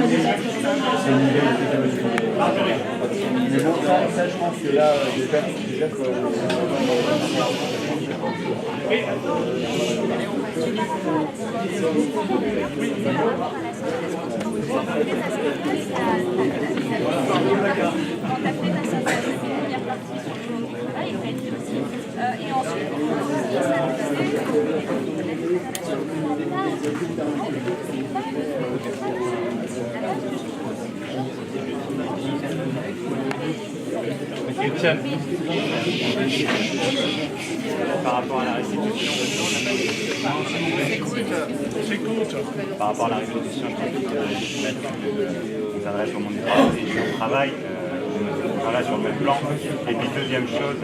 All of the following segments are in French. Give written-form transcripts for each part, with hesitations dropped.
c'est une idée technologique. Mais bon, ça, je pense que là, déjà que... Et ensuite, Étienne, par rapport à la restitution, par rapport à la restitution, je pense que on s'adresse au monde du travail. Voilà, sur le même plan. Et puis deuxième chose,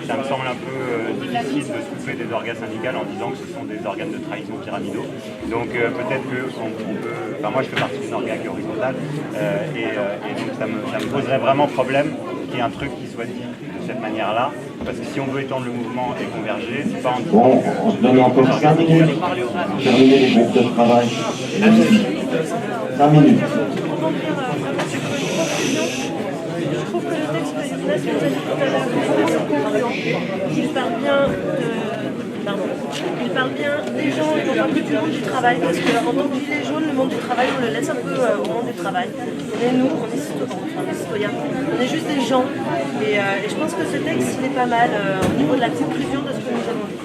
ça me semble un peu difficile de souffler des organes syndicales en disant que ce sont des organes de trahison pyramidaux. Donc peut-être qu'on peut... Enfin moi je fais partie d'une organe qui est horizontale et donc ça me poserait vraiment problème qu'il y ait un truc qui soit dit de cette manière-là. Parce que si on veut étendre le mouvement et converger, c'est pas en disant bon, on se donne encore 5 minutes pour terminer les groupes de travail. 5 minutes. Il parle bien des gens et non pas que du monde du travail, parce qu'en tant que gilet jaune, le monde du travail, on le laisse un peu au monde du travail. Mais nous, on est citoyens, on est juste des gens. Et je pense que ce texte, il est pas mal au niveau de la conclusion de ce que nous avons dit.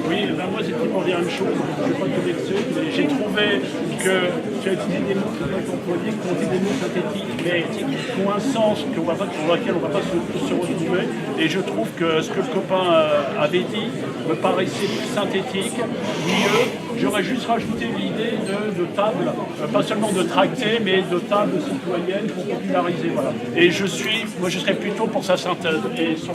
Oui, ben moi c'était pour dire une chose, je ne vais pas te dire dessus, mais j'ai trouvé que tu as utilisé des mots qui sont employés, qui ont été des mots synthétiques, mais qui ont un sens pour lequel on ne va pas se retrouver. Et je trouve que ce que le copain avait dit me paraissait plus synthétique, mieux. J'aurais juste rajouté l'idée de table, pas seulement de tracté, mais de table citoyenne pour populariser. Voilà. Et moi je serais plutôt pour sa synthèse. Et sur en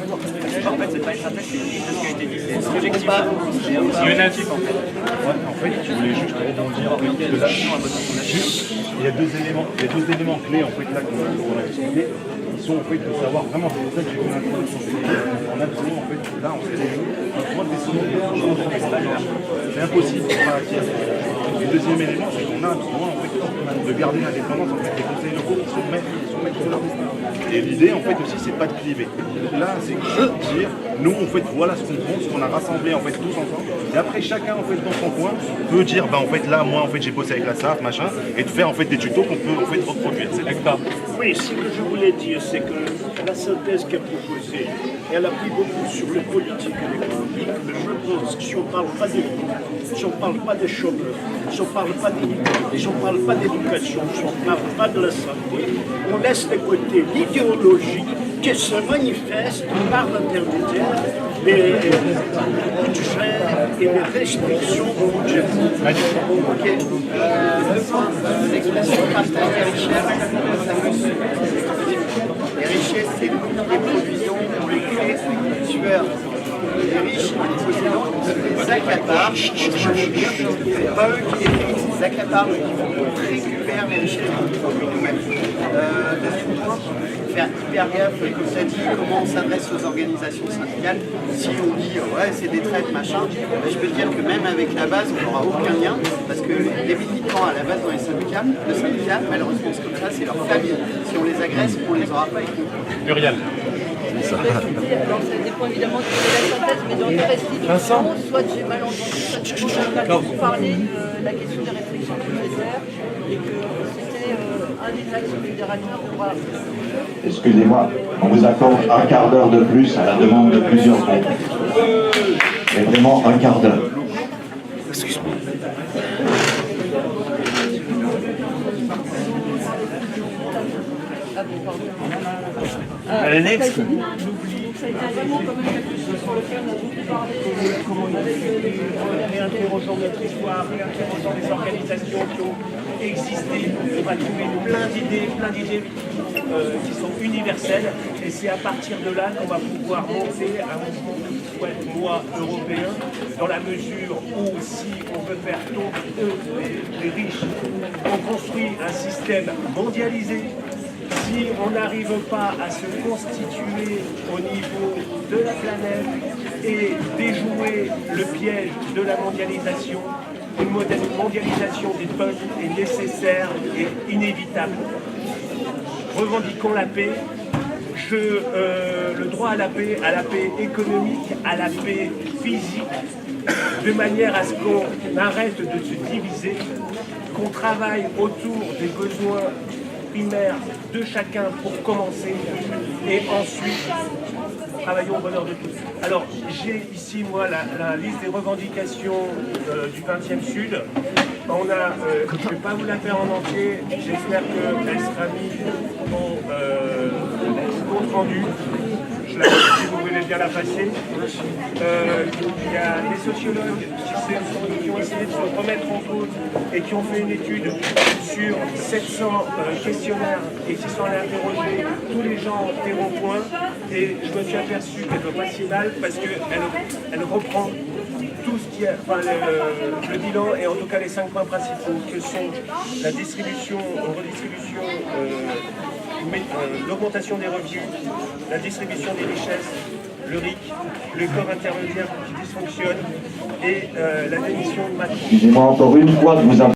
fait, c'est pas une synthèse, c'est ce qui a été dit. C'est collectif. C'est natif en fait. Ouais, en fait, je voulais juste rebondir. Il y a deux éléments clés en fait là qu'on a discuté. Ils sont en fait de savoir vraiment, c'est pour ça que j'ai fait l'introduction. On a besoin en fait, là on fait des jeux, on doit décider. C'est impossible de pas acquérir. Le deuxième élément, c'est qu'on a besoin en fait de garder l'indépendance en fait des conseils locaux qui sont maîtres de leur destin. Et l'idée en fait aussi, c'est pas de cliver. Là, c'est de dire, nous en fait, voilà ce qu'on pense, ce qu'on a rassemblé en fait tous ensemble. Et après, chacun en fait dans son coin peut dire, bah en fait là, moi en fait j'ai bossé avec la SAF, machin, et de faire en fait des tutos qu'on peut en fait reproduire. C'est d'accord. Oui, ce que je voulais dire, c'est que la synthèse qu'elle a proposée, elle a pris beaucoup sur le politique et l'économique, mais je pense que si on ne parle pas des pauvres, si on ne parle pas des chômeurs, si on ne parle pas des migrants, si on ne parle pas d'éducation, si on ne parle pas de la santé, on laisse de côté l'idéologie qui se manifeste par l'intermédiaire des budgets et des restrictions au budget. Ok. L'expression partage des richesses, les richesses, c'est nous qui les produisons, on les crée, tueurs. Les riches, les possédants, ils accaparent, c'est pas eux qui les créent, ils accaparent, ils récupèrent les richesses qu'on produit nous-mêmes. Deuxième point, faire hyper gaffe, comme ça dit, comment on s'adresse aux organisations syndicales. Si on dit ouais c'est des traites, machin, ben, je peux te dire que même avec la base, on n'aura aucun lien, parce que les militants à la base dans les syndicats, le syndicat, malheureusement c'est comme ça, c'est leur famille. Si on les agresse, on les aura pas avec nous. Muriel. Alors, ça dépend évidemment de la synthèse, mais dans les restitutions, soit j'ai mal entendu, soit tu m'as parlé de la question des restrictions budgétaires et que c'était un des axes fédérateurs pour avoir. Excusez-moi, on vous accorde un quart d'heure de plus à la demande de plusieurs groupes. Mais vraiment un quart d'heure. Excuse-moi. Next. Ça a été vraiment comme quelque chose sur lequel on a beaucoup parlé. Comment il a été réinterrogeant notre histoire, réinterrogeant les organisations qui ont existé. On va trouver plein d'idées qui sont universelles. Et c'est à partir de là qu'on va pouvoir monter un mouvement qui soit loi européen, dans la mesure où si on veut faire tomber les riches, on construit un système mondialisé. Si on n'arrive pas à se constituer au niveau de la planète et déjouer le piège de la mondialisation, une mondialisation des peuples est nécessaire et inévitable. Revendiquons la paix, le droit à la paix économique, à la paix physique, de manière à ce qu'on arrête de se diviser, qu'on travaille autour des besoins primaires de chacun pour commencer, et ensuite travaillons au bonheur de tous. Alors j'ai ici moi la liste des revendications du 20e Sud. Je ne vais pas vous la faire en entier, j'espère qu'elle sera mise au compte rendu. Je la sais si vous voulez bien la passer. Il y a des sociologues qui ont essayé de se remettre en cause et qui ont fait une étude sur 700 questionnaires et qui sont allés interroger tous les gens des ronds-points. Et je me suis aperçu qu'elle ne doit pas si mal parce qu'elle reprend tout ce qui est, le bilan et en tout cas les 5 points principaux que sont la distribution, redistribution, l'augmentation des revenus, la distribution des richesses, le RIC, le corps intermédiaire qui dysfonctionne et la démission de Macron. Excusez-moi encore une fois de vous